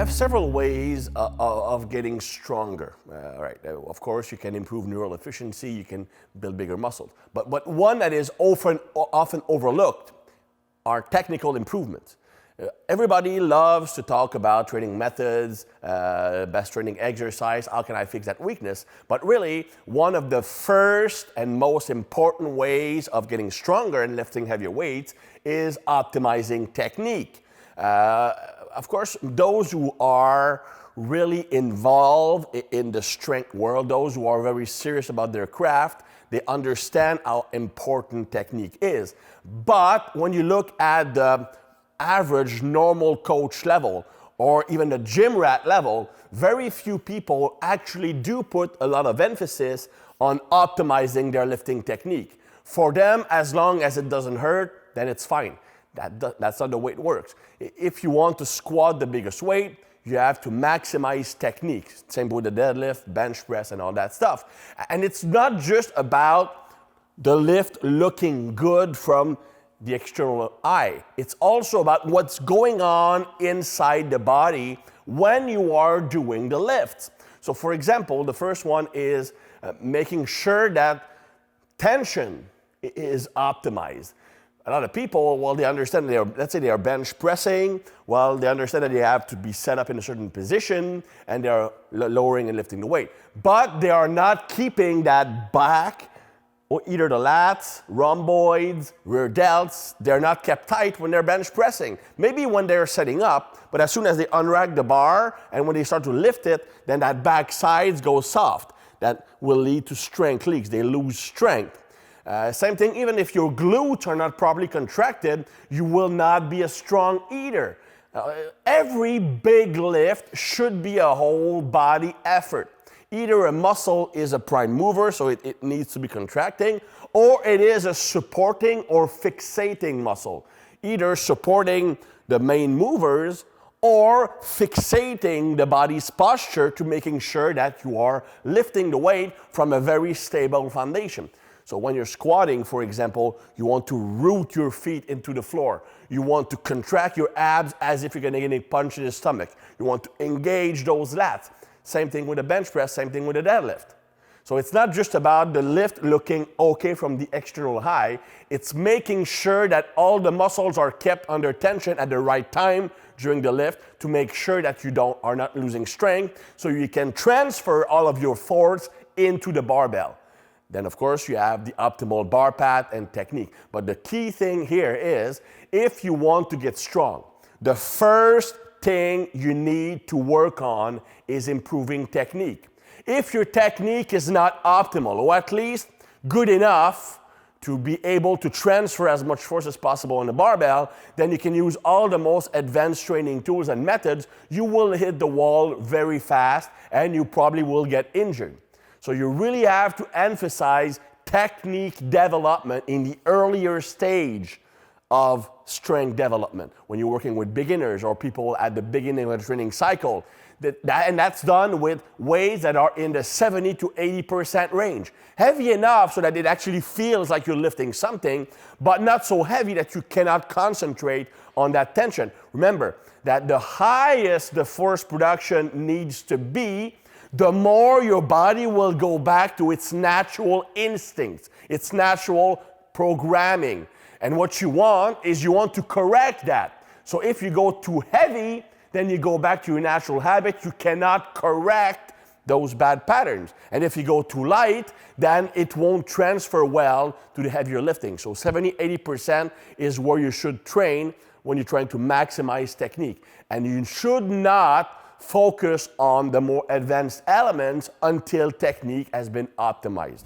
have several ways of getting stronger. Of course, you can improve neural efficiency, you can build bigger muscles. But one that is often overlooked are technical improvements. Everybody loves to talk about training methods, best training exercise, how can I fix that weakness? But really, one of the first and most important ways of getting stronger and lifting heavier weights is optimizing technique. Of course, those who are really involved in the strength world, those who are very serious about their craft, they understand how important technique is. But when you look at the average normal coach level or even the gym rat level, very few people actually do put a lot of emphasis on optimizing their lifting technique. For them, as long as it doesn't hurt, then it's fine. That's not the way it works. If you want to squat the biggest weight, you have to maximize technique. Same with the deadlift, bench press, and all that stuff. And it's not just about the lift looking good from the external eye. It's also about what's going on inside the body when you are doing the lifts. So for example, the first one is making sure that tension is optimized. A lot of people, well, they understand let's say they are bench pressing, well, they understand that they have to be set up in a certain position and they're lowering and lifting the weight. But they are not keeping that back, or either the lats, rhomboids, rear delts, they're not kept tight when they're bench pressing. Maybe when they're setting up, but as soon as they unrack the bar and when they start to lift it, then that back sides go soft. That will lead to strength leaks. They lose strength. Same thing, even if your glutes are not properly contracted, you will not be as strong either. Every big lift should be a whole body effort. Either a muscle is a prime mover, so it needs to be contracting, or it is a supporting or fixating muscle. Either supporting the main movers or fixating the body's posture to making sure that you are lifting the weight from a very stable foundation. So when you're squatting, for example, you want to root your feet into the floor. You want to contract your abs as if you're going to get a punch in the stomach. You want to engage those lats. Same thing with the bench press, same thing with the deadlift. So it's not just about the lift looking okay from the external eye. It's making sure that all the muscles are kept under tension at the right time during the lift to make sure that you are not losing strength, so you can transfer all of your force into the barbell. Then, of course, you have the optimal bar path and technique. But the key thing here is, if you want to get strong, the first thing you need to work on is improving technique. If your technique is not optimal, or at least good enough to be able to transfer as much force as possible on the barbell, then you can use all the most advanced training tools and methods. You will hit the wall very fast and you probably will get injured. So you really have to emphasize technique development in the earlier stage of strength development when you're working with beginners or people at the beginning of the training cycle. And that's done with weights that are in the 70 to 80% range. Heavy enough so that it actually feels like you're lifting something, but not so heavy that you cannot concentrate on that tension. Remember that the highest the force production needs to be, the more your body will go back to its natural instincts, its natural programming. And what you want is you want to correct that. So if you go too heavy, then you go back to your natural habit. You cannot correct those bad patterns. And if you go too light, then it won't transfer well to the heavier lifting. So 70-80% is where you should train when you're trying to maximize technique. And you should not focus on the more advanced elements until technique has been optimized.